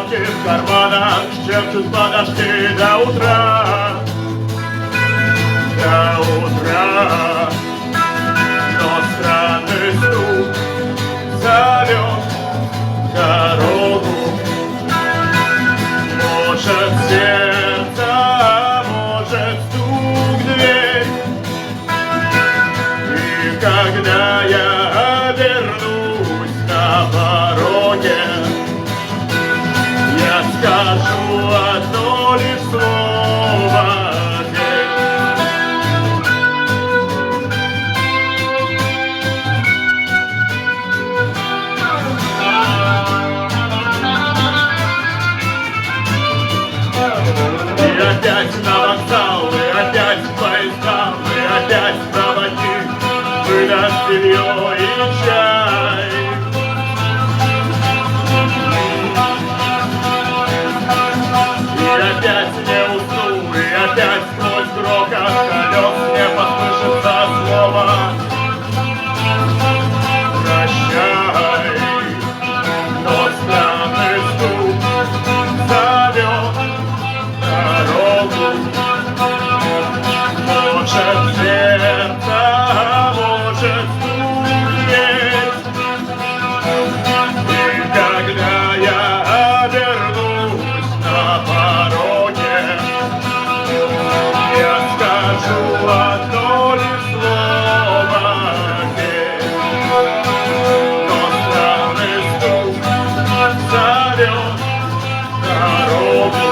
руки в карманах шепчут подожди до утра. До утра. Но странный стук зовет дорогу. Может сердце, может стук дверь. И когда я обернусь на пороге, я скажу одно лишь слово. И опять на вокзал, и опять в поезда, и опять проводник выдаст белье и чай. И опять не усну, и опять сквозь грохот колес мне послышится слово прощай. Но странный стук зовет дорогу. Может сердце, может стук дверь. И когда я обернусь на пороге, я скажу одно лишь слово «верь». Но странный стук зовет дорогу.